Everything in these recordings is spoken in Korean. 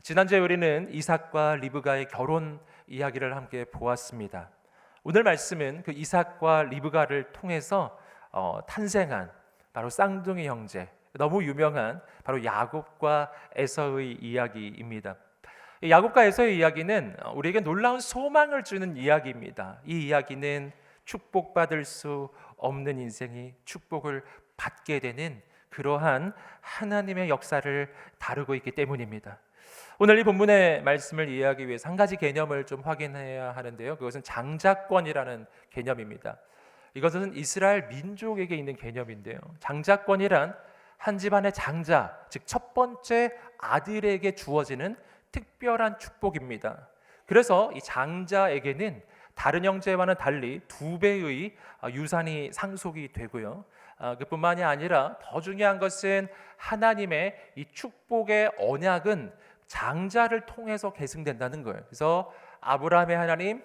지난주에 우리는 이삭과 리브가의 결혼 이야기를 함께 보았습니다. 오늘 말씀은 그 이삭과 리브가를 통해서 탄생한 바로 쌍둥이 형제, 너무 유명한 바로 야곱과 에서의 이야기입니다. 이 야곱과 에서의 이야기는 우리에게 놀라운 소망을 주는 이야기입니다. 이 이야기는 축복받을 수 없는 인생이 축복을 받게 되는 그러한 하나님의 역사를 다루고 있기 때문입니다. 오늘 이 본문의 말씀을 이해하기 위해서 한 가지 개념을 좀 확인해야 하는데요. 그것은 장자권이라는 개념입니다. 이것은 이스라엘 민족에게 있는 개념인데요. 장자권이란 한 집안의 장자, 즉 첫 번째 아들에게 주어지는 특별한 축복입니다. 그래서 이 장자에게는 다른 형제와는 달리 2배의 유산이 상속이 되고요. 그뿐만이 아니라 더 중요한 것은 하나님의 이 축복의 언약은 장자를 통해서 계승된다는 거예요. 그래서 아브라함의 하나님,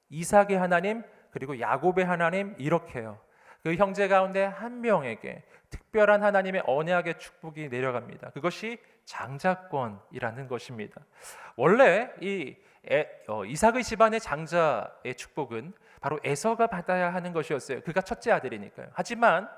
이삭의 하나님, 그리고 야곱의 하나님, 이렇게요. 그 형제 가운데 한 명에게 특별한 하나님의 언약의 축복이 내려갑니다. 그것이 장자권이라는 것입니다. 원래 이삭의 집안의 장자의 축복은 바로 에서가 받아야 하는 것이었어요. 그가 첫째 아들이니까요. 하지만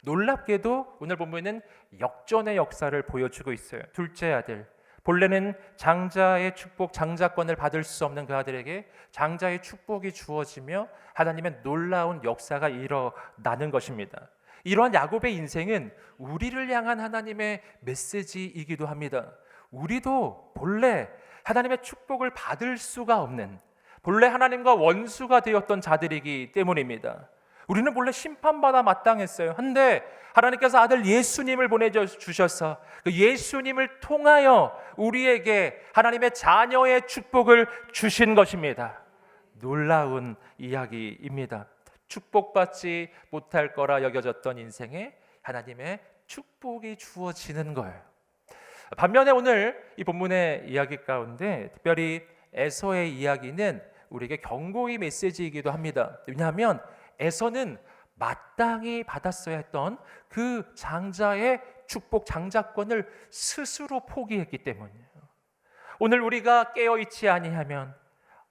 놀랍게도 오늘 본문은 역전의 역사를 보여주고 있어요. 둘째 아들, 본래는 장자의 축복, 장자권을 받을 수 없는 그 아들에게 장자의 축복이 주어지며 하나님의 놀라운 역사가 일어나는 것입니다. 이러한 야곱의 인생은 우리를 향한 하나님의 메시지이기도 합니다. 우리도 본래 하나님의 축복을 받을 수가 없는, 본래 하나님과 원수가 되었던 자들이기 때문입니다. 우리는 본래 심판받아 마땅했어요. 한데 하나님께서 아들 예수님을 보내주셔서 그 예수님을 통하여 우리에게 하나님의 자녀의 축복을 주신 것입니다. 놀라운 이야기입니다. 축복받지 못할 거라 여겨졌던 인생에 하나님의 축복이 주어지는 거예요. 반면에 오늘 이 본문의 이야기 가운데 특별히 에서의 이야기는 우리에게 경고의 메시지이기도 합니다. 왜냐하면 에서는 마땅히 받았어야 했던 그 장자의 축복, 장자권을 스스로 포기했기 때문이에요. 오늘 우리가 깨어있지 아니하면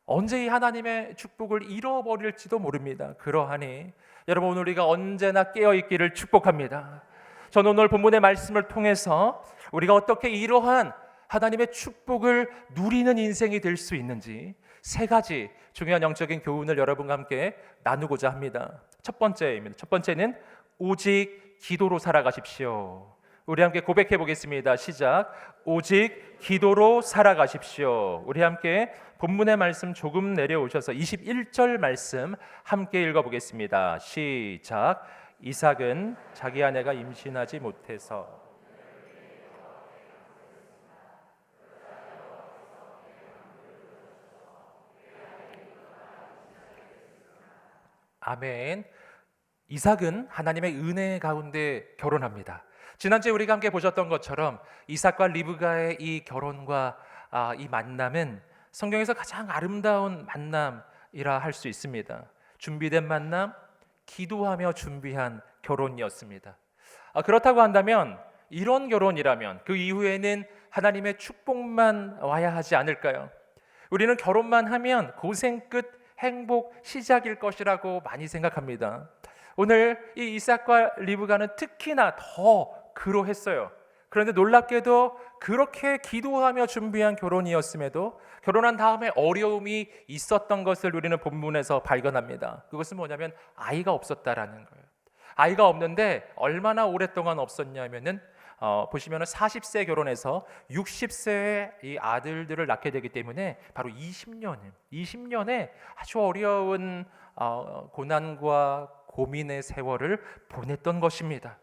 언제 이 하나님의 축복을 잃어버릴지도 모릅니다. 그러하니 여러분, 오늘 우리가 언제나 깨어있기를 축복합니다. 저는 오늘 본문의 말씀을 통해서 우리가 어떻게 이러한 하나님의 축복을 누리는 인생이 될 수 있는지 세 가지 중요한 영적인 교훈을 여러분과 함께 나누고자 합니다. 첫 번째입니다. 첫 번째는 오직 기도로 살아가십시오. 우리 함께 고백해 보겠습니다. 시작. 오직 기도로 살아가십시오. 우리 함께 본문의 말씀 조금 내려오셔서 21절 말씀 함께 읽어보겠습니다. 시작. 이삭은 자기 아내가 임신하지 못해서 아멘. 이삭은 하나님의 은혜 가운데 결혼합니다. 지난주에 우리가 함께 보셨던 것처럼 이삭과 리브가의 이 결혼과 이 만남은 성경에서 가장 아름다운 만남이라 할 수 있습니다. 준비된 만남, 기도하며 준비한 결혼이었습니다. 그렇다고 한다면 이런 결혼이라면 그 이후에는 하나님의 축복만 와야 하지 않을까요? 우리는 결혼만 하면 고생 끝 행복 시작일 것이라고 많이 생각합니다. 오늘 이 이삭과 리브가는 특히나 더 그러했어요. 그런데 놀랍게도 그렇게 기도하며 준비한 결혼이었음에도 결혼한 다음에 어려움이 있었던 것을 우리는 본문에서 발견합니다. 그것은 뭐냐면 아이가 없었다라는 거예요. 아이가 없는데 얼마나 오랫동안 없었냐면은 보시면은 40세 결혼해서 60세에 이 아들들을 낳게 되기 때문에 바로 20년에 아주 어려운 고난과 고민의 세월을 보냈던 것입니다.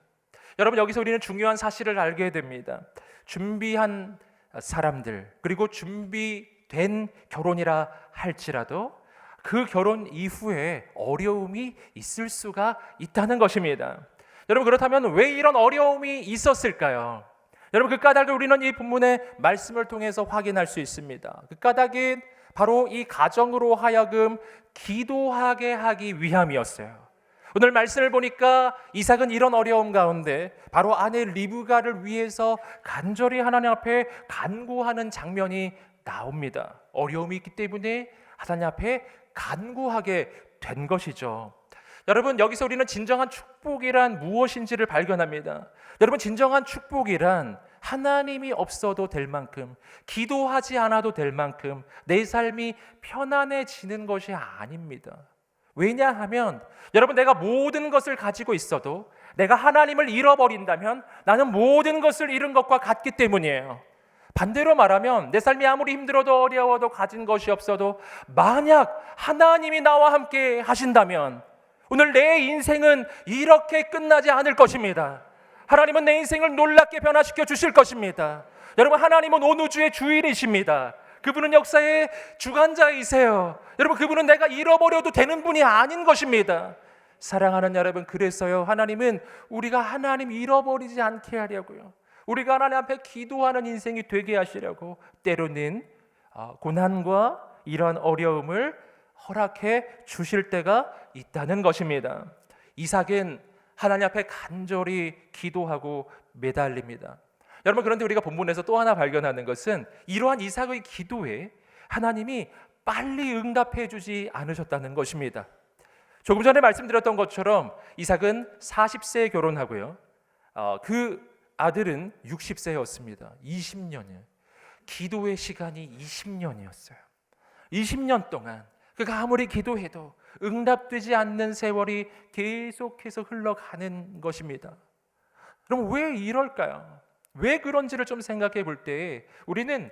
여러분, 여기서 우리는 중요한 사실을 알게 됩니다. 준비한 사람들, 그리고 준비된 결혼이라 할지라도 그 결혼 이후에 어려움이 있을 수가 있다는 것입니다. 여러분, 그렇다면 왜 이런 어려움이 있었을까요? 여러분, 그 까닭을 우리는 이 본문의 말씀을 통해서 확인할 수 있습니다. 그 까닭은 바로 이 가정으로 하여금 기도하게 하기 위함이었어요. 오늘 말씀을 보니까 이삭은 이런 어려움 가운데 바로 아내 리브가를 위해서 간절히 하나님 앞에 간구하는 장면이 나옵니다. 어려움이 있기 때문에 하나님 앞에 간구하게 된 것이죠. 여러분, 여기서 우리는 진정한 축복이란 무엇인지를 발견합니다. 여러분, 진정한 축복이란 하나님이 없어도 될 만큼, 기도하지 않아도 될 만큼 내 삶이 편안해지는 것이 아닙니다. 왜냐하면 여러분, 내가 모든 것을 가지고 있어도 내가 하나님을 잃어버린다면 나는 모든 것을 잃은 것과 같기 때문이에요. 반대로 말하면 내 삶이 아무리 힘들어도 어려워도 가진 것이 없어도 만약 하나님이 나와 함께 하신다면 오늘 내 인생은 이렇게 끝나지 않을 것입니다. 하나님은 내 인생을 놀랍게 변화시켜 주실 것입니다. 여러분, 하나님은 온 우주의 주인이십니다. 그분은 역사의 주관자이세요. 여러분, 그분은 내가 잃어버려도 되는 분이 아닌 것입니다. 사랑하는 여러분, 그래서요, 하나님은 우리가 하나님 잃어버리지 않게 하려고요, 우리가 하나님 앞에 기도하는 인생이 되게 하시려고 때로는 고난과 이런 어려움을 허락해 주실 때가 있다는 것입니다. 이삭은 하나님 앞에 간절히 기도하고 매달립니다. 여러분, 그런데 우리가 본문에서 또 하나 발견하는 것은 이러한 이삭의 기도에 하나님이 빨리 응답해 주지 않으셨다는 것입니다. 조금 전에 말씀드렸던 것처럼 이삭은 40세에 결혼하고요, 그 아들은 60세였습니다. 20년이에요. 기도의 시간이 20년이었어요. 20년 동안 그가 아무리 기도해도 응답되지 않는 세월이 계속해서 흘러가는 것입니다. 그럼 왜 이럴까요? 왜 그런지를 좀 생각해 볼 때 우리는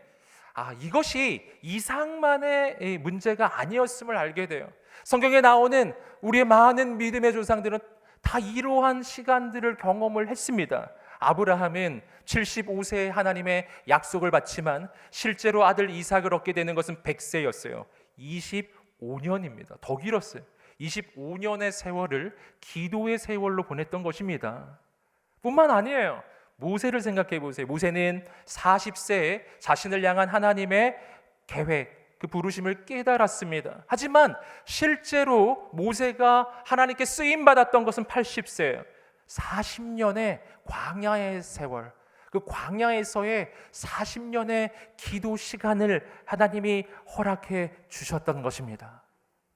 이것이 이삭만의 문제가 아니었음을 알게 돼요. 성경에 나오는 우리의 많은 믿음의 조상들은 다 이러한 시간들을 경험을 했습니다. 아브라함은 75세에 하나님의 약속을 받지만 실제로 아들 이삭을 얻게 되는 것은 100세였어요. 25년입니다. 더 길었어요. 25년의 세월을 기도의 세월로 보냈던 것입니다. 뿐만 아니에요. 모세를 생각해 보세요. 모세는 40세에 자신을 향한 하나님의 계획, 그 부르심을 깨달았습니다. 하지만 실제로 모세가 하나님께 쓰임 받았던 것은 80세예요. 40년의 광야의 세월, 그 광야에서의 40년의 기도 시간을 하나님이 허락해 주셨던 것입니다.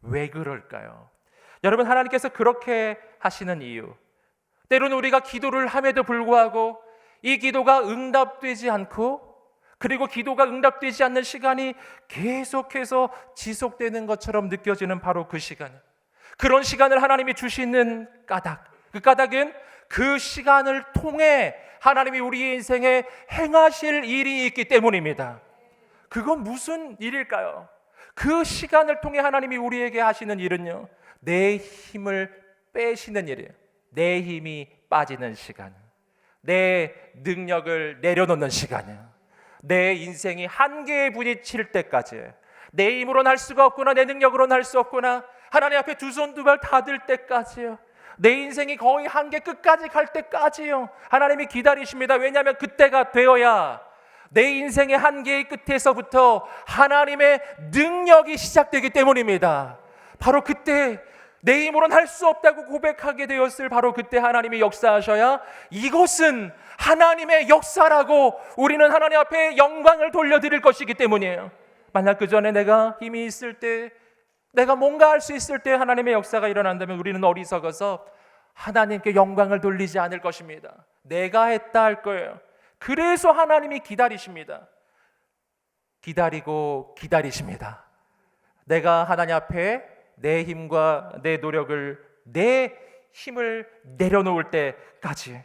왜 그럴까요? 여러분, 하나님께서 그렇게 하시는 이유, 때로는 우리가 기도를 함에도 불구하고 이 기도가 응답되지 않고, 그리고 기도가 응답되지 않는 시간이 계속해서 지속되는 것처럼 느껴지는 바로 그 시간, 그런 시간을 하나님이 주시는 까닭, 그 까닭은 그 시간을 통해 하나님이 우리의 인생에 행하실 일이 있기 때문입니다. 그건 무슨 일일까요? 그 시간을 통해 하나님이 우리에게 하시는 일은요, 내 힘을 빼시는 일이에요. 내 힘이 빠지는 시간, 내 능력을 내려놓는 시간이에요. 내 인생이 한계에 부딪힐 때까지, 내 힘으로는 할 수가 없구나, 내 능력으로는 할 수 없구나, 하나님 앞에 두 손 두 발 다 들 때까지요, 내 인생이 거의 한계 끝까지 갈 때까지요, 하나님이 기다리십니다. 왜냐하면 그때가 되어야 내 인생의 한계의 끝에서부터 하나님의 능력이 시작되기 때문입니다. 바로 그때 내 힘으로는 할 수 없다고 고백하게 되었을 바로 그때 하나님이 역사하셔야 이것은 하나님의 역사라고 우리는 하나님 앞에 영광을 돌려드릴 것이기 때문이에요. 만약 그 전에 내가 힘이 있을 때, 내가 뭔가 할 수 있을 때 하나님의 역사가 일어난다면 우리는 어리석어서 하나님께 영광을 돌리지 않을 것입니다. 내가 했다 할 거예요. 그래서 하나님이 기다리십니다. 기다리고 기다리십니다. 내가 하나님 앞에 내 힘과 내 노력을, 내 힘을 내려놓을 때까지.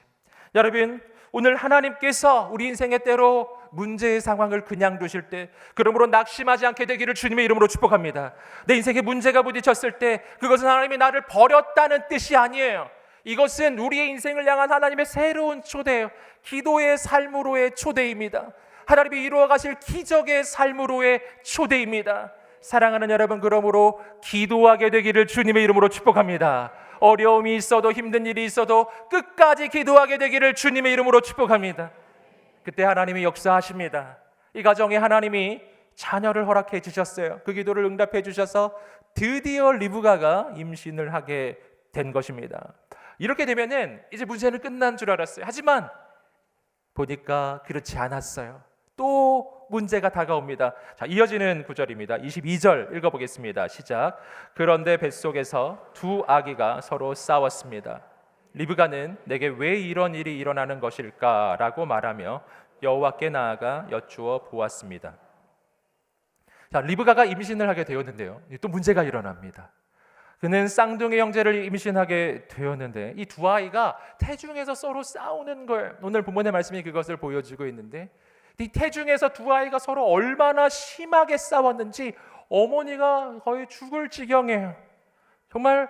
여러분, 오늘 하나님께서 우리 인생의 때로 문제의 상황을 그냥 두실 때, 그러므로 낙심하지 않게 되기를 주님의 이름으로 축복합니다. 내 인생에 문제가 부딪혔을 때 그것은 하나님이 나를 버렸다는 뜻이 아니에요. 이것은 우리의 인생을 향한 하나님의 새로운 초대예요. 기도의 삶으로의 초대입니다. 하나님이 이루어 가실 기적의 삶으로의 초대입니다. 사랑하는 여러분, 그러므로 기도하게 되기를 주님의 이름으로 축복합니다. 어려움이 있어도, 힘든 일이 있어도 끝까지 기도하게 되기를 주님의 이름으로 축복합니다. 그때 하나님이 역사하십니다. 이 가정에 하나님이 자녀를 허락해 주셨어요. 그 기도를 응답해 주셔서 드디어 리브가가 임신을 하게 된 것입니다. 이렇게 되면은 이제 문제는 끝난 줄 알았어요. 하지만 보니까 그렇지 않았어요. 또 문제가 다가옵니다. 자, 이어지는 구절입니다. 22절 읽어보겠습니다. 시작. 그런데 뱃속에서 두 아기가 서로 싸웠습니다. 리브가는 내게 왜 이런 일이 일어나는 것일까? 라고 말하며 여호와께 나아가 여쭈어 보았습니다. 자, 리브가가 임신을 하게 되었는데요. 또 문제가 일어납니다. 그는 쌍둥이 형제를 임신하게 되었는데 이 두 아이가 태중에서 서로 싸우는 거예요. 오늘 본문의 말씀이 그것을 보여주고 있는데 이 태중에서 두 아이가 서로 얼마나 심하게 싸웠는지 어머니가 거의 죽을 지경이에요. 정말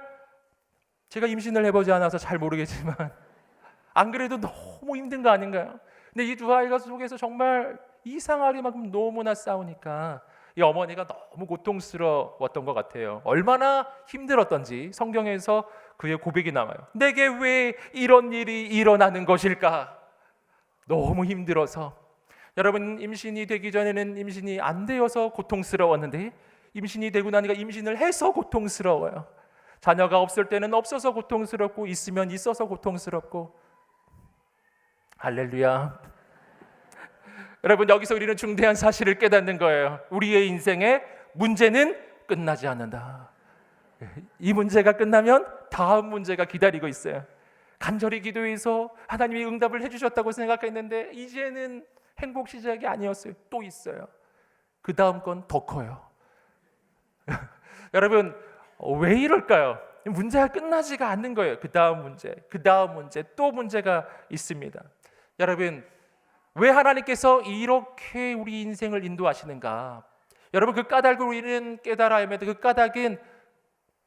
제가 임신을 해보지 않아서 잘 모르겠지만 안 그래도 너무 힘든 거 아닌가요? 근데 이 두 아이가 속에서 정말 이상하게만큼 너무나 싸우니까 이 어머니가 너무 고통스러웠던 것 같아요. 얼마나 힘들었던지 성경에서 그의 고백이 나와요. 내게 왜 이런 일이 일어나는 것일까? 너무 힘들어서. 여러분, 임신이 되기 전에는 임신이 안 되어서 고통스러웠는데 임신이 되고 나니까 임신을 해서 고통스러워요. 자녀가 없을 때는 없어서 고통스럽고 있으면 있어서 고통스럽고. 할렐루야. 여러분, 여기서 우리는 중대한 사실을 깨닫는 거예요. 우리의 인생의 문제는 끝나지 않는다. 이 문제가 끝나면 다음 문제가 기다리고 있어요. 간절히 기도해서 하나님이 응답을 해주셨다고 생각했는데 이제는 행복 시작이 아니었어요. 또 있어요. 그 다음 건 더 커요. 여러분, 왜 이럴까요? 문제가 끝나지가 않는 거예요. 그 다음 문제, 또 문제가 있습니다. 여러분, 왜 하나님께서 이렇게 우리 인생을 인도하시는가? 여러분, 그 까닭을 우리는 깨달아야 합니다. 그 까닭은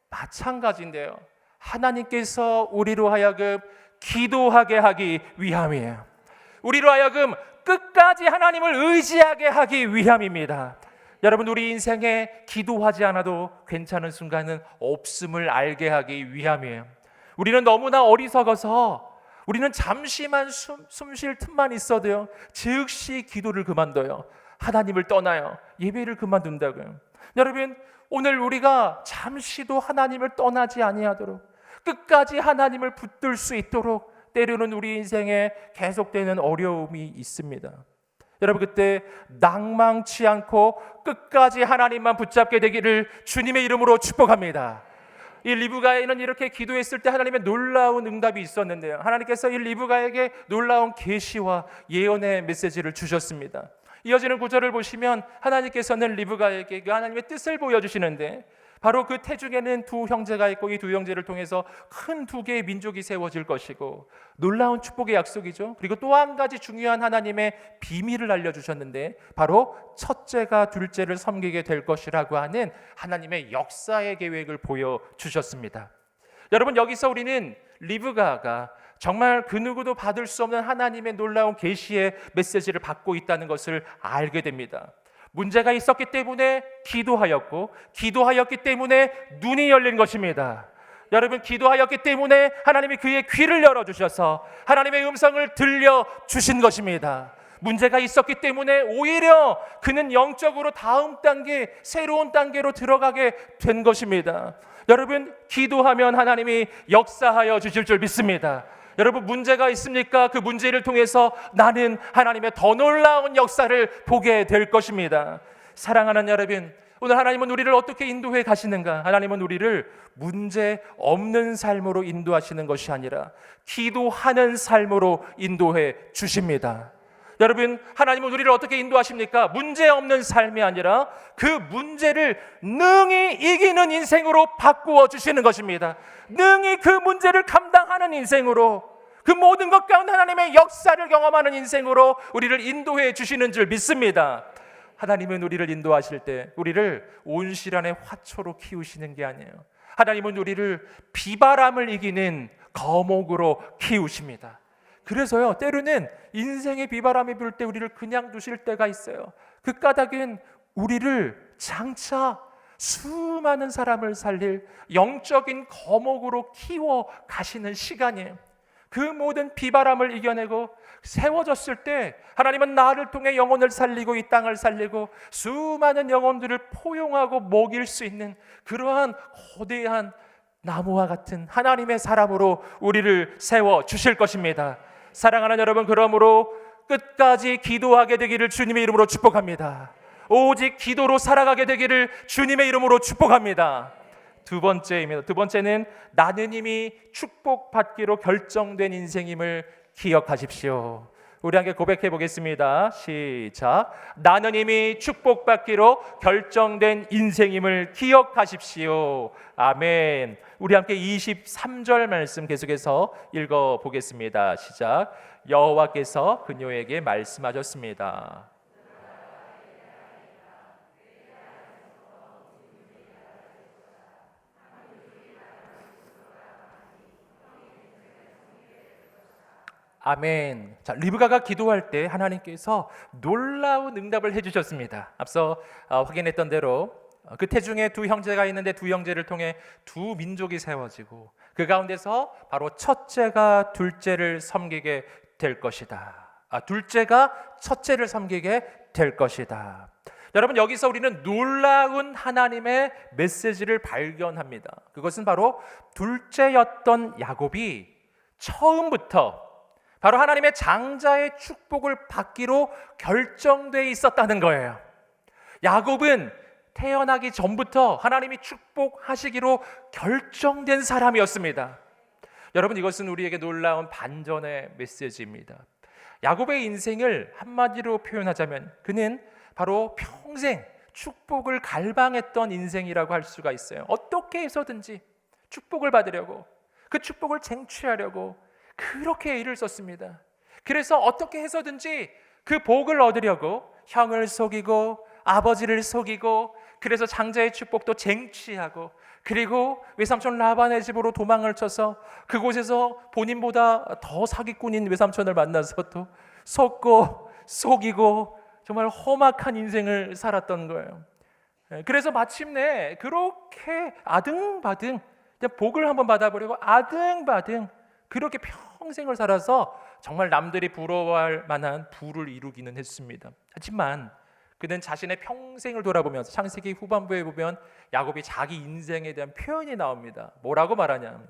마찬가지인데요. 하나님께서 우리로 하여금 기도하게 하기 위함이에요. 우리로 하여금 끝까지 하나님을 의지하게 하기 위함입니다. 여러분, 우리 인생에 기도하지 않아도 괜찮은 순간은 없음을 알게 하기 위함이에요. 우리는 너무나 어리석어서 우리는 잠시만 숨 쉴 틈만 있어도요 즉시 기도를 그만둬요. 하나님을 떠나요. 예배를 그만둔다고요. 여러분, 오늘 우리가 잠시도 하나님을 떠나지 아니하도록 끝까지 하나님을 붙들 수 있도록 때로는 우리 인생에 계속되는 어려움이 있습니다. 여러분, 그때 낭망치 않고 끝까지 하나님만 붙잡게 되기를 주님의 이름으로 축복합니다. 이 리브가에는 이렇게 기도했을 때 하나님의 놀라운 응답이 있었는데요. 하나님께서 이 리브가에게 놀라운 계시와 예언의 메시지를 주셨습니다. 이어지는 구절을 보시면 하나님께서는 리브가에게 그 하나님의 뜻을 보여주시는데 바로 그 태중에는 두 형제가 있고 이 두 형제를 통해서 큰 두 개의 민족이 세워질 것이고 놀라운 축복의 약속이죠. 그리고 또 한 가지 중요한 하나님의 비밀을 알려주셨는데 바로 첫째가 둘째를 섬기게 될 것이라고 하는 하나님의 역사의 계획을 보여주셨습니다. 여러분, 여기서 우리는 리브가가 정말 그 누구도 받을 수 없는 하나님의 놀라운 계시의 메시지를 받고 있다는 것을 알게 됩니다. 문제가 있었기 때문에 기도하였기 때문에 눈이 열린 것입니다. 여러분, 기도하였기 때문에 하나님이 그의 귀를 열어주셔서 하나님의 음성을 들려주신 것입니다. 문제가 있었기 때문에 오히려 그는 영적으로 다음 단계, 새로운 단계로 들어가게 된 것입니다. 여러분, 기도하면 하나님이 역사하여 주실 줄 믿습니다. 여러분, 문제가 있습니까? 그 문제를 통해서 나는 하나님의 더 놀라운 역사를 보게 될 것입니다. 사랑하는 여러분, 오늘 하나님은 우리를 어떻게 인도해 가시는가? 하나님은 우리를 문제 없는 삶으로 인도하시는 것이 아니라 기도하는 삶으로 인도해 주십니다. 여러분, 하나님은 우리를 어떻게 인도하십니까? 문제 없는 삶이 아니라 그 문제를 능히 이기는 인생으로 바꾸어 주시는 것입니다. 능히 그 문제를 감당하는 인생으로, 그 모든 것 가운데 하나님의 역사를 경험하는 인생으로 우리를 인도해 주시는 줄 믿습니다. 하나님은 우리를 인도하실 때 우리를 온실안의 화초로 키우시는 게 아니에요. 하나님은 우리를 비바람을 이기는 거목으로 키우십니다. 그래서요, 때로는 인생의 비바람이 불 때 우리를 그냥 두실 때가 있어요. 그 까닭은 우리를 장차 수많은 사람을 살릴 영적인 거목으로 키워 가시는 시간이에요. 그 모든 비바람을 이겨내고 세워졌을 때 하나님은 나를 통해 영혼을 살리고 이 땅을 살리고 수많은 영혼들을 포용하고 먹일 수 있는 그러한 거대한 나무와 같은 하나님의 사람으로 우리를 세워 주실 것입니다. 사랑하는 여러분, 그러므로 끝까지 기도하게 되기를 주님의 이름으로 축복합니다. 오직 기도로 살아가게 되기를 주님의 이름으로 축복합니다. 두 번째입니다. 두 번째는 나는 이미 축복받기로 결정된 인생임을 기억하십시오. 우리 함께 고백해 보겠습니다. 시작. 나는 이미 축복받기로 결정된 인생임을 기억하십시오. 아멘. 우리 함께 23절 말씀 계속해서 읽어 보겠습니다. 시작. 여호와께서 그녀에게 말씀하셨습니다. 아멘. 자, 리브가가 기도할 때 하나님께서 놀라운 응답을 해주셨습니다. 앞서 확인했던 대로 그 태중에 두 형제가 있는데 두 형제를 통해 두 민족이 세워지고 그 가운데서 바로 첫째가 둘째를 섬기게 될 것이다. 둘째가 첫째를 섬기게 될 것이다. 여러분, 여기서 우리는 놀라운 하나님의 메시지를 발견합니다. 그것은 바로 둘째였던 야곱이 처음부터 바로 하나님의 장자의 축복을 받기로 결정돼 있었다는 거예요. 야곱은 태어나기 전부터 하나님이 축복하시기로 결정된 사람이었습니다. 여러분, 이것은 우리에게 놀라운 반전의 메시지입니다. 야곱의 인생을 한마디로 표현하자면 그는 바로 평생 축복을 갈망했던 인생이라고 할 수가 있어요. 어떻게 해서든지 축복을 받으려고, 그 축복을 쟁취하려고 그렇게 애를 썼습니다. 그래서 어떻게 해서든지 그 복을 얻으려고 형을 속이고 아버지를 속이고, 그래서 장자의 축복도 쟁취하고, 그리고 외삼촌 라반의 집으로 도망을 쳐서 그곳에서 본인보다 더 사기꾼인 외삼촌을 만나서 또 속고 속이고 정말 험악한 인생을 살았던 거예요. 그래서 마침내 그렇게 아등바등 복을 한번 받아보려고 아등바등 그렇게 평생을 살아서 정말 남들이 부러워할 만한 부를 이루기는 했습니다. 하지만 그는 자신의 평생을 돌아보면서 창세기 후반부에 보면 야곱이 자기 인생에 대한 표현이 나옵니다. 뭐라고 말하냐면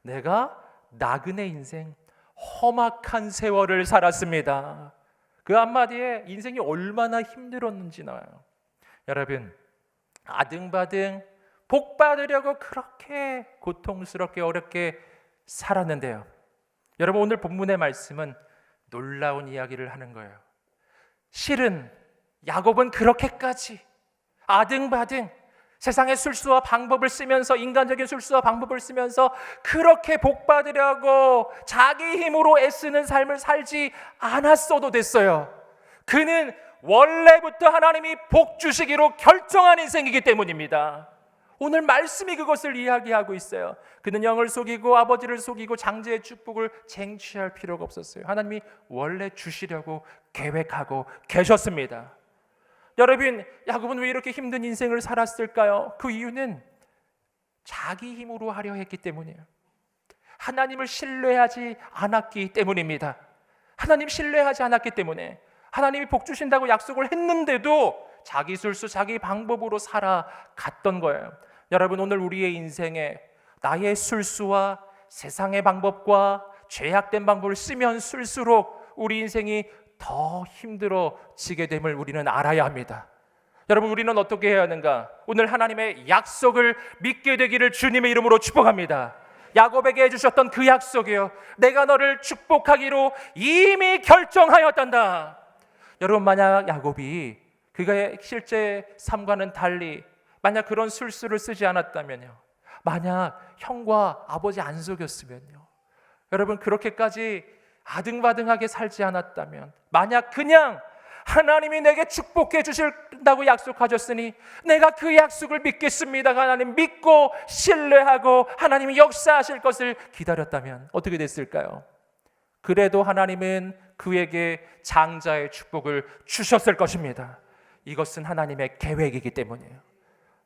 내가 나그네 인생, 험악한 세월을 살았습니다. 그 한마디에 인생이 얼마나 힘들었는지 나와요. 여러분, 아등바등 복 받으려고 그렇게 고통스럽게 어렵게 살았는데요. 여러분, 오늘 본문의 말씀은 놀라운 이야기를 하는 거예요. 실은 야곱은 그렇게까지 아등바등 세상의 술수와 방법을 쓰면서, 인간적인 술수와 방법을 쓰면서 그렇게 복 받으려고 자기 힘으로 애쓰는 삶을 살지 않았어도 됐어요. 그는 원래부터 하나님이 복 주시기로 결정한 인생이기 때문입니다. 오늘 말씀이 그것을 이야기하고 있어요. 그는 영을 속이고 아버지를 속이고 장제의 축복을 쟁취할 필요가 없었어요. 하나님이 원래 주시려고 계획하고 계셨습니다. 여러분, 야곱은 왜 이렇게 힘든 인생을 살았을까요? 그 이유는 자기 힘으로 하려 했기 때문이에요. 하나님을 신뢰하지 않았기 때문입니다. 하나님 신뢰하지 않았기 때문에 하나님이 복 주신다고 약속을 했는데도 자기 술수, 자기 방법으로 살아갔던 거예요. 여러분, 오늘 우리의 인생에 나의 술수와 세상의 방법과 죄악된 방법을 쓰면 쓸수록 우리 인생이 더 힘들어지게 됨을 우리는 알아야 합니다. 여러분, 우리는 어떻게 해야 하는가? 오늘 하나님의 약속을 믿게 되기를 주님의 이름으로 축복합니다. 야곱에게 해주셨던 그 약속이요, 내가 너를 축복하기로 이미 결정하였단다. 여러분, 만약 야곱이 그의 실제 삶과는 달리 만약 그런 술수를 쓰지 않았다면요, 만약 형과 아버지 안 속였으면요, 여러분, 그렇게까지 아등바등하게 살지 않았다면, 만약 그냥 하나님이 내게 축복해 주신다고 약속하셨으니 내가 그 약속을 믿겠습니다, 하나님 믿고 신뢰하고 하나님이 역사하실 것을 기다렸다면 어떻게 됐을까요? 그래도 하나님은 그에게 장자의 축복을 주셨을 것입니다. 이것은 하나님의 계획이기 때문이에요.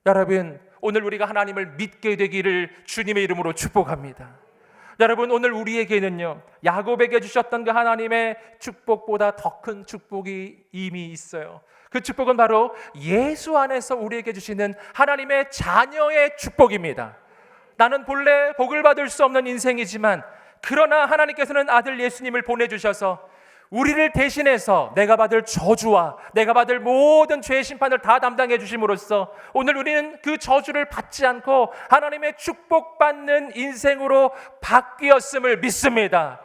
여러분, 오늘 우리가 하나님을 믿게 되기를 주님의 이름으로 축복합니다. 여러분, 오늘 우리에게는요, 야곱에게 주셨던 그 하나님의 축복보다 더 큰 축복이 이미 있어요. 그 축복은 바로 예수 안에서 우리에게 주시는 하나님의 자녀의 축복입니다. 나는 본래 복을 받을 수 없는 인생이지만 그러나 하나님께서는 아들 예수님을 보내주셔서 우리를 대신해서 내가 받을 저주와 내가 받을 모든 죄의 심판을 다 담당해 주심으로써 오늘 우리는 그 저주를 받지 않고 하나님의 축복받는 인생으로 바뀌었음을 믿습니다.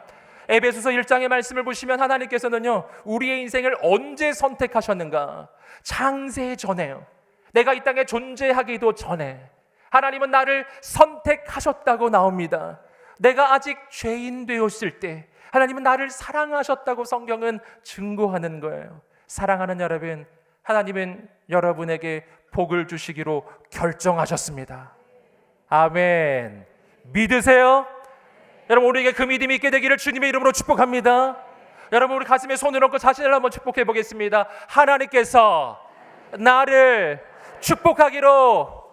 에베소서 1장의 말씀을 보시면 하나님께서는요, 우리의 인생을 언제 선택하셨는가? 창세 전에요. 내가 이 땅에 존재하기도 전에 하나님은 나를 선택하셨다고 나옵니다. 내가 아직 죄인 되었을 때 하나님은 나를 사랑하셨다고 성경은 증거하는 거예요. 사랑하는 여러분, 하나님은 여러분에게 복을 주시기로 결정하셨습니다. 아멘. 믿으세요? 여러분, 우리에게 그 믿음이 있게 되기를 주님의 이름으로 축복합니다. 여러분, 우리 가슴에 손을 얹고 자신을 한번 축복해 보겠습니다. 하나님께서 나를 축복하기로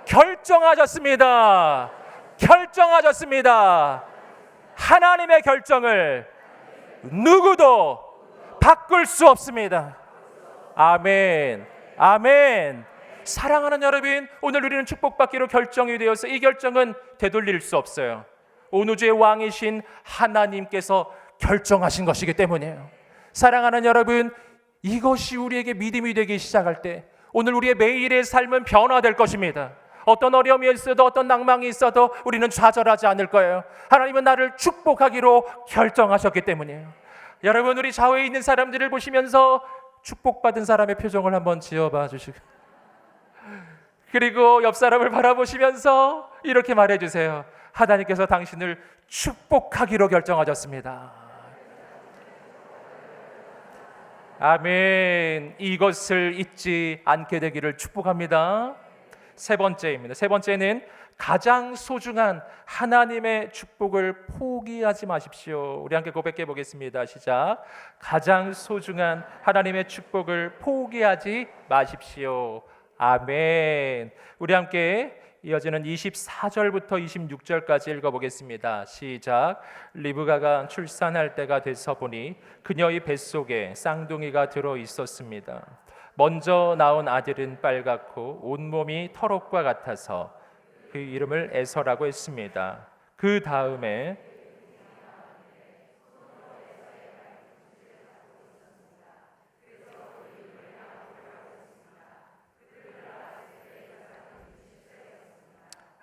결정하셨습니다. 결정하셨습니다. 하나님의 결정을 누구도 바꿀 수 없습니다. 아멘. 아멘. 사랑하는 여러분, 오늘 우리는 축복받기로 결정이 되어서 이 결정은 되돌릴 수 없어요. 온 우주의 왕이신 하나님께서 결정하신 것이기 때문이에요. 사랑하는 여러분, 이것이 우리에게 믿음이 되기 시작할 때 오늘 우리의 매일의 삶은 변화될 것입니다. 어떤 어려움이 있어도 어떤 낭망이 있어도 우리는 좌절하지 않을 거예요. 하나님은 나를 축복하기로 결정하셨기 때문이에요. 여러분, 우리 좌우에 있는 사람들을 보시면서 축복받은 사람의 표정을 한번 지어봐 주시고, 그리고 옆 사람을 바라보시면서 이렇게 말해주세요. 하나님께서 당신을 축복하기로 결정하셨습니다. 아멘. 이것을 잊지 않게 되기를 축복합니다. 세 번째입니다. 세 번째는 가장 소중한 하나님의 축복을 포기하지 마십시오. 우리 함께 고백해 보겠습니다. 시작. 가장 소중한 하나님의 축복을 포기하지 마십시오. 아멘. 우리 함께 이어지는 24절부터 26절까지 읽어보겠습니다. 시작. 리브가가 출산할 때가 돼서 보니 그녀의 뱃속에 쌍둥이가 들어있었습니다. 먼저 낳은 아들은 빨갛고 온몸이 털옷과 같아서 그 이름을 에서라고 했습니다. 그 다음에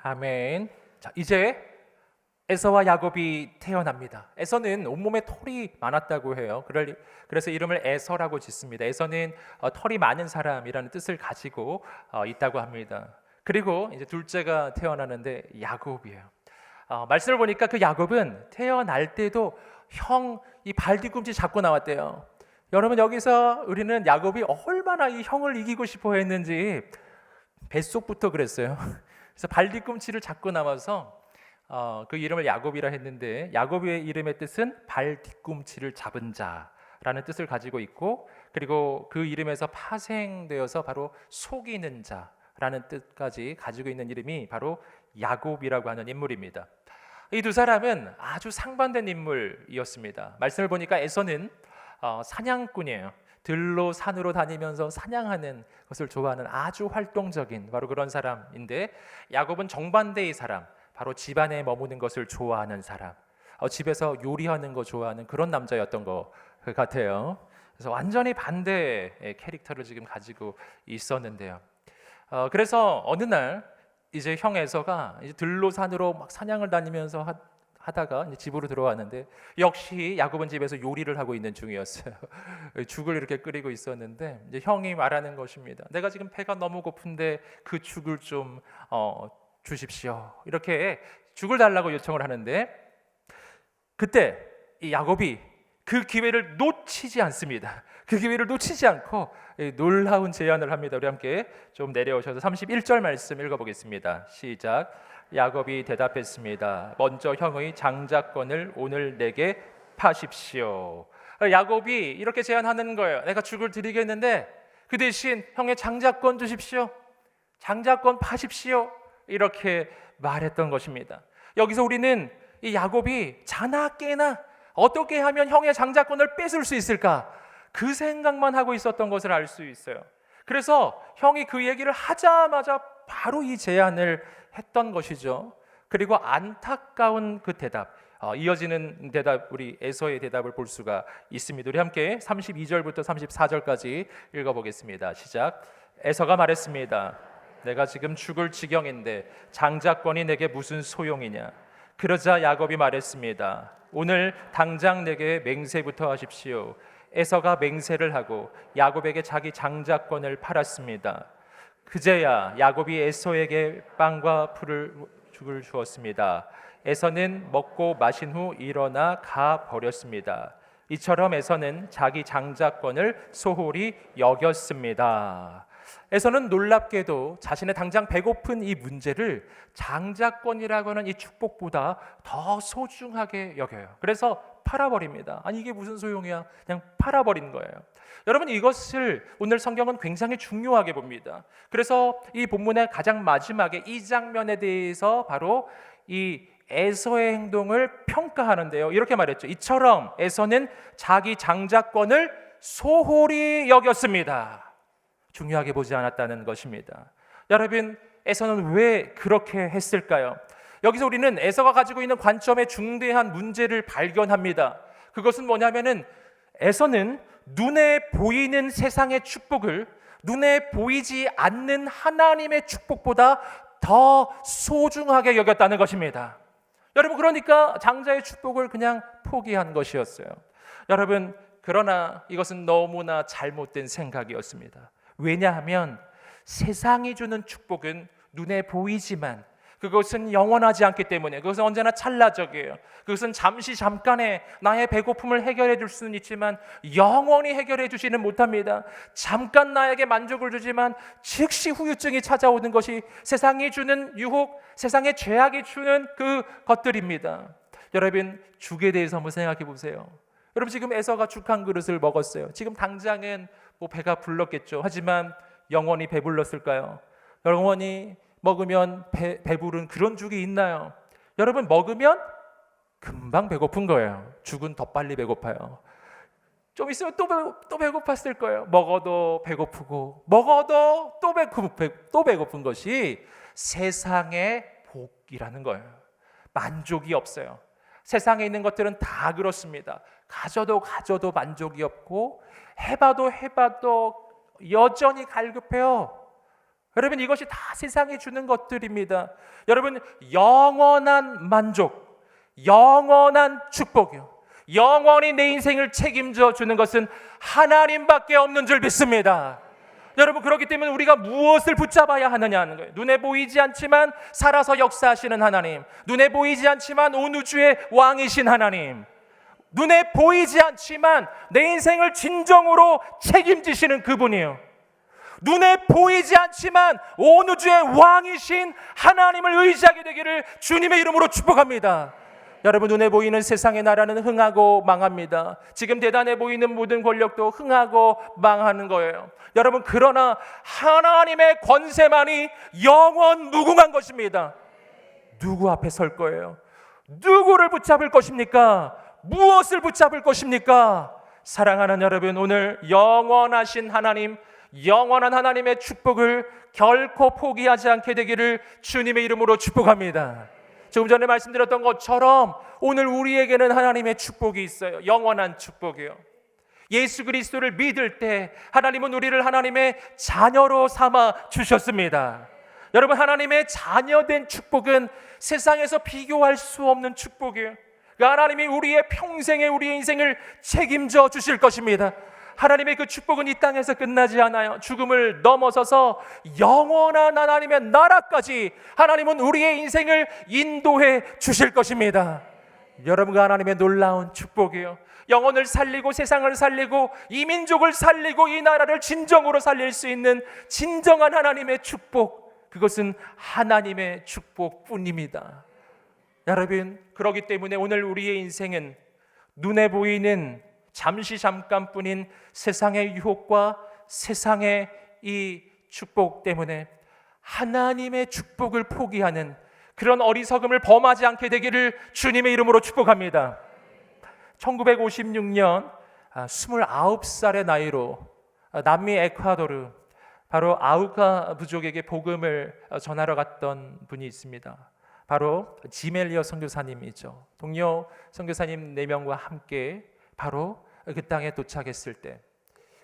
아멘. 자, 이제 에서와 야곱이 태어납니다. 에서는 온몸에 털이 많았다고 해요. 그래서 이름을 에서라고 짓습니다. 에서는 털이 많은 사람이라는 뜻을 가지고 있다고 합니다. 그리고 이제 둘째가 태어나는데 야곱이에요. 말씀을 보니까 그 야곱은 태어날 때도 형 이 발뒤꿈치 잡고 나왔대요. 여러분, 여기서 우리는 야곱이 얼마나 이 형을 이기고 싶어 했는지 뱃속부터 그랬어요. 그래서 발뒤꿈치를 잡고 나와서 그 이름을 야곱이라 했는데, 야곱의 이름의 뜻은 발 뒤꿈치를 잡은 자라는 뜻을 가지고 있고, 그리고 그 이름에서 파생되어서 바로 속이는 자라는 뜻까지 가지고 있는 이름이 바로 야곱이라고 하는 인물입니다. 이 두 사람은 아주 상반된 인물이었습니다. 말씀을 보니까 에서는 사냥꾼이에요. 들로 산으로 다니면서 사냥하는 것을 좋아하는 아주 활동적인 바로 그런 사람인데, 야곱은 정반대의 사람, 바로 집안에 머무는 것을 좋아하는 사람, 집에서 요리하는 거 좋아하는 그런 남자였던 것 같아요. 그래서 완전히 반대의 캐릭터를 지금 가지고 있었는데요. 그래서 어느 날 이제 형 에서가 이제 들로 산으로 막 사냥을 다니면서 하다가 이제 집으로 들어왔는데, 역시 야곱은 집에서 요리를 하고 있는 중이었어요. 죽을 이렇게 끓이고 있었는데 이제 형이 말하는 것입니다. 내가 지금 배가 너무 고픈데 그 죽을 좀 주십시오. 이렇게 죽을 달라고 요청을 하는데, 그때 이 야곱이 그 기회를 놓치지 않습니다. 그 기회를 놓치지 않고 놀라운 제안을 합니다. 우리 함께 좀 내려오셔서 31절 말씀 읽어보겠습니다. 시작. 야곱이 대답했습니다. 먼저 형의 장자권을 오늘 내게 파십시오. 야곱이 이렇게 제안하는 거예요. 내가 죽을 드리겠는데 그 대신 형의 장자권 주십시오. 장자권 파십시오. 이렇게 말했던 것입니다. 여기서 우리는 이 야곱이 자나 깨나 어떻게 하면 형의 장자권을 뺏을 수 있을까, 그 생각만 하고 있었던 것을 알 수 있어요. 그래서 형이 그 얘기를 하자마자 바로 이 제안을 했던 것이죠. 그리고 안타까운 그 대답, 이어지는 대답, 우리 에서의 대답을 볼 수가 있습니다. 우리 함께 32절부터 34절까지 읽어보겠습니다. 시작. 에서가 말했습니다. 내가 지금 죽을 지경인데 장자권이 내게 무슨 소용이냐. 그러자 야곱이 말했습니다. 오늘 당장 내게 맹세부터 하십시오. 에서가 맹세를 하고 야곱에게 자기 장자권을 팔았습니다. 그제야 야곱이 에서에게 빵과 죽을 주었습니다. 에서는 먹고 마신 후 일어나 가 버렸습니다. 이처럼 에서는 자기 장자권을 소홀히 여겼습니다. 에서는 놀랍게도 자신의 당장 배고픈 이 문제를 장자권이라고 하는 이 축복보다 더 소중하게 여겨요. 그래서 팔아버립니다. 아니 이게 무슨 소용이야? 그냥 팔아버린 거예요. 여러분, 이것을 오늘 성경은 굉장히 중요하게 봅니다. 그래서 이 본문의 가장 마지막에 이 장면에 대해서 바로 이 에서의 행동을 평가하는데요. 이렇게 말했죠. 이처럼 에서는 자기 장자권을 소홀히 여겼습니다. 중요하게 보지 않았다는 것입니다. 여러분, 에서는 왜 그렇게 했을까요? 여기서 우리는 에서가 가지고 있는 관점의 중대한 문제를 발견합니다. 그것은 뭐냐면은 에서는 눈에 보이는 세상의 축복을 눈에 보이지 않는 하나님의 축복보다 더 소중하게 여겼다는 것입니다. 여러분, 그러니까 장자의 축복을 그냥 포기한 것이었어요. 여러분, 그러나 이것은 너무나 잘못된 생각이었습니다. 왜냐하면 세상이 주는 축복은 눈에 보이지만 그것은 영원하지 않기 때문에, 그것은 언제나 찰나적이에요. 그것은 잠시 잠깐의 나의 배고픔을 해결해 줄 수는 있지만 영원히 해결해 주지는 못합니다. 잠깐 나에게 만족을 주지만 즉시 후유증이 찾아오는 것이 세상이 주는 유혹, 세상의 죄악이 주는 그 것들입니다. 여러분, 죽에 대해서 한번 생각해 보세요. 여러분, 지금 에서가 죽 한 그릇을 먹었어요. 지금 당장은 배가 불렀겠죠. 하지만 영원히 배불렀을까요? 영원히 먹으면 배부른 그런 죽이 있나요? 여러분, 먹으면 금방 배고픈 거예요. 죽은 더 빨리 배고파요. 좀 있으면 또 배고팠을 거예요. 먹어도 배고프고 먹어도 또 배고픈 것이 세상의 복이라는 거예요. 만족이 없어요. 세상에 있는 것들은 다 그렇습니다. 가져도 만족이 없고 해봐도 여전히 갈급해요. 여러분, 이것이 다 세상이 주는 것들입니다. 여러분, 영원한 만족, 영원한 축복이요, 영원히 내 인생을 책임져 주는 것은 하나님밖에 없는 줄 믿습니다. 여러분, 그렇기 때문에 우리가 무엇을 붙잡아야 하느냐 하는 거예요. 눈에 보이지 않지만 살아서 역사하시는 하나님, 눈에 보이지 않지만 온 우주의 왕이신 하나님, 눈에 보이지 않지만 내 인생을 진정으로 책임지시는 그분이에요. 눈에 보이지 않지만 온 우주의 왕이신 하나님을 의지하게 되기를 주님의 이름으로 축복합니다. 여러분, 눈에 보이는 세상의 나라는 흥하고 망합니다. 지금 대단해 보이는 모든 권력도 흥하고 망하는 거예요. 여러분, 그러나 하나님의 권세만이 영원 무궁한 것입니다. 누구 앞에 설 거예요? 누구를 붙잡을 것입니까? 무엇을 붙잡을 것입니까? 사랑하는 여러분, 오늘 영원하신 하나님, 영원한 하나님의 축복을 결코 포기하지 않게 되기를 주님의 이름으로 축복합니다. 조금 전에 말씀드렸던 것처럼 오늘 우리에게는 하나님의 축복이 있어요. 영원한 축복이요. 예수 그리스도를 믿을 때 하나님은 우리를 하나님의 자녀로 삼아 주셨습니다. 여러분, 하나님의 자녀된 축복은 세상에서 비교할 수 없는 축복이에요. 하나님이 우리의 평생에 우리의 인생을 책임져 주실 것입니다. 하나님의 그 축복은 이 땅에서 끝나지 않아요. 죽음을 넘어서서 영원한 하나님의 나라까지 하나님은 우리의 인생을 인도해 주실 것입니다. 여러분과 하나님의 놀라운 축복이에요. 영혼을 살리고 세상을 살리고 이 민족을 살리고 이 나라를 진정으로 살릴 수 있는 진정한 하나님의 축복, 그것은 하나님의 축복뿐입니다. 여러분, 그렇기 때문에 오늘 우리의 인생은 눈에 보이는 잠깐뿐인 세상의 유혹과 세상의 이 축복 때문에 하나님의 축복을 포기하는 그런 어리석음을 범하지 않게 되기를 주님의 이름으로 축복합니다. 1956년 29살의 나이로 남미 에콰도르, 바로 아우카 부족에게 복음을 전하러 갔던 분이 있습니다. 바로 지멜리어 선교사님이죠. 동료 선교사님 4명과 함께 바로 그 땅에 도착했을 때,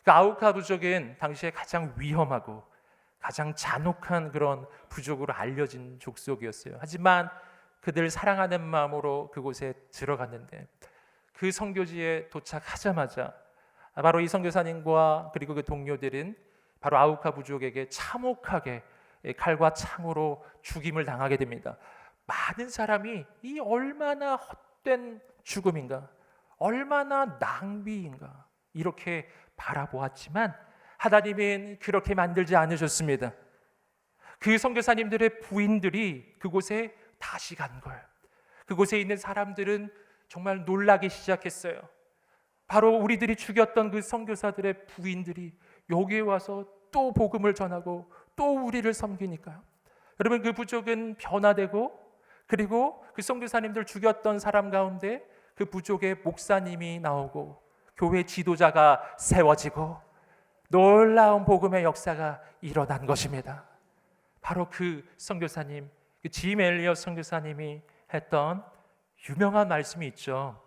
그 아우카 부족은 당시에 가장 위험하고 가장 잔혹한 그런 부족으로 알려진 족속이었어요. 하지만 그들 사랑하는 마음으로 그곳에 들어갔는데, 그 선교지에 도착하자마자 바로 이 선교사님과 그리고 그 동료들은 바로 아우카 부족에게 참혹하게 칼과 창으로 죽임을 당하게 됩니다. 많은 사람이 이 얼마나 헛된 죽음인가, 얼마나 낭비인가 이렇게 바라보았지만 하나님은 그렇게 만들지 않으셨습니다. 그 선교사님들의 부인들이 그곳에 다시 간 거예요. 그곳에 있는 사람들은 정말 놀라기 시작했어요. 바로 우리들이 죽였던 그 선교사들의 부인들이 여기에 와서 또 복음을 전하고 또 우리를 섬기니까요. 여러분, 그 부족은 변화되고, 그리고 그 선교사님들 죽였던 사람 가운데 그 부족의 목사님이 나오고 교회 지도자가 세워지고 놀라운 복음의 역사가 일어난 것입니다. 바로 그 선교사님, 그 짐 엘리엇 선교사님이 했던 유명한 말씀이 있죠.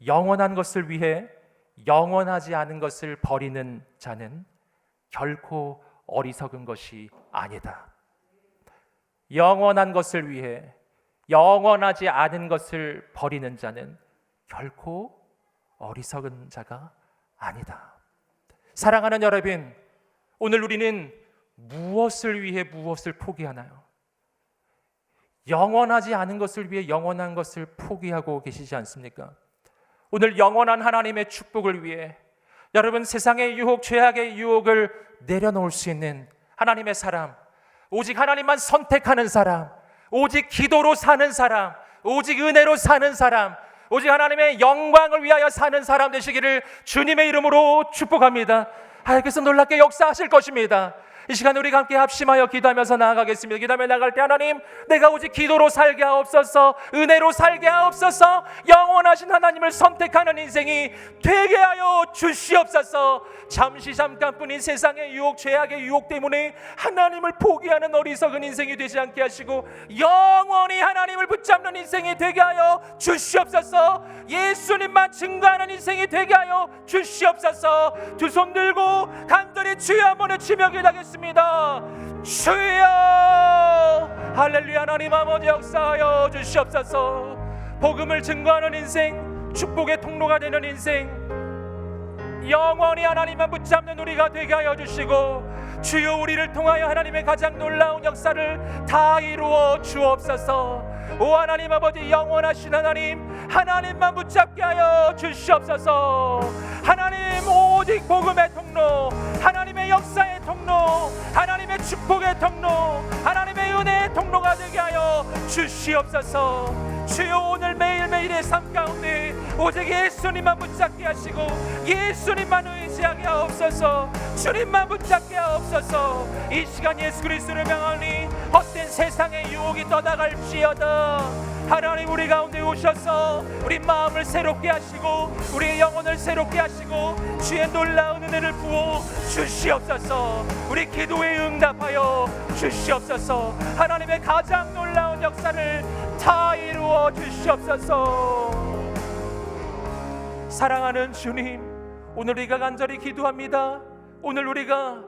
영원한 것을 위해 영원하지 않은 것을 버리는 자는 결코 어리석은 것이 아니다. 영원한 것을 위해 영원하지 않은 것을 버리는 자는 결코 어리석은 자가 아니다. 사랑하는 여러분, 오늘 우리는 무엇을 위해 무엇을 포기하나요? 영원하지 않은 것을 위해 영원한 것을 포기하고 계시지 않습니까? 오늘 영원한 하나님의 축복을 위해 여러분, 세상의 유혹, 죄악의 유혹을 내려놓을 수 있는 하나님의 사람, 오직 하나님만 선택하는 사람, 오직 기도로 사는 사람, 오직 은혜로 사는 사람, 오직 하나님의 영광을 위하여 사는 사람 되시기를 주님의 이름으로 축복합니다. 하나님께서 놀랍게 역사하실 것입니다. 이 시간에 우리가 함께 합심하여 기도하면서 나아가겠습니다. 기도하며 나갈 때, 하나님, 내가 오직 기도로 살게 하옵소서, 은혜로 살게 하옵소서, 영원하신 하나님을 선택하는 인생이 되게 하여 주시옵소서. 잠깐뿐인 세상의 유혹, 죄악의 유혹 때문에 하나님을 포기하는 어리석은 인생이 되지 않게 하시고 영원히 하나님을 붙잡는 인생이 되게 하여 주시옵소서. 예수님만 증거하는 인생이 되게 하여 주시옵소서. 두 손 들고 간절히 주여 한번 외치며 기도하겠습니다. 주여, 할렐루야. 하나님 아버지, 역사하여 주시옵소서. 복음을 증거하는 인생, 축복의 통로가 되는 인생, 영원히 하나님만 붙잡는 우리가 되게 하여 주시고, 주여, 우리를 통하여 하나님의 가장 놀라운 역사를 다 이루어 주옵소서. 오 하나님 아버지, 영원하신 하나님, 하나님만 붙잡게 하여 주시옵소서. 하나님, 오직 복음의 통로, 하나님의 역사의 통로, 하나님의 축복의 통로, 하나님의 은혜의 통로가 되게 하여 주시옵소서. 주여, 오늘 매일매일의 삶 가운데 오직 예수님만 붙잡게 하시고 예수님만 의지하게 하옵소서. 주님만 붙잡게 하옵소서. 이 시간 예수 그리스도를 명하니 헛된 세상의 유혹이 떠나갈지어다. 하나님, 우리 가운데 오셔서 우리 마음을 새롭게 하시고 우리의 영혼을 새롭게 하시고 주의 놀라운 은혜를 부어 주시옵소서. 우리 기도에 응답하여 주시옵소서. 하나님의 가장 놀라운 역사를 다 이루어 주시옵소서. 사랑하는 주님, 오늘 우리가 간절히 기도합니다. 오늘 우리가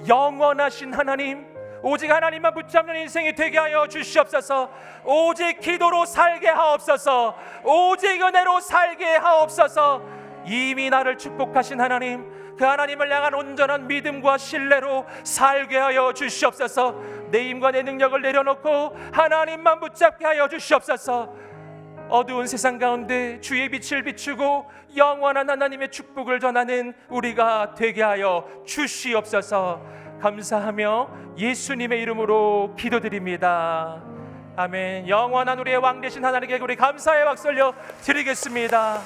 영원하신 하나님, 오직 하나님만 붙잡는 인생이 되게 하여 주시옵소서. 오직 기도로 살게 하옵소서. 오직 은혜로 살게 하옵소서. 이미 나를 축복하신 하나님, 그 하나님을 향한 온전한 믿음과 신뢰로 살게 하여 주시옵소서. 내 힘과 내 능력을 내려놓고 하나님만 붙잡게 하여 주시옵소서. 어두운 세상 가운데 주의 빛을 비추고 영원한 하나님의 축복을 전하는 우리가 되게 하여 주시옵소서. 감사하며 예수님의 이름으로 기도드립니다. 아멘. 영원한 우리의 왕 되신 하나님께 우리 감사의 박수 올려 드리겠습니다.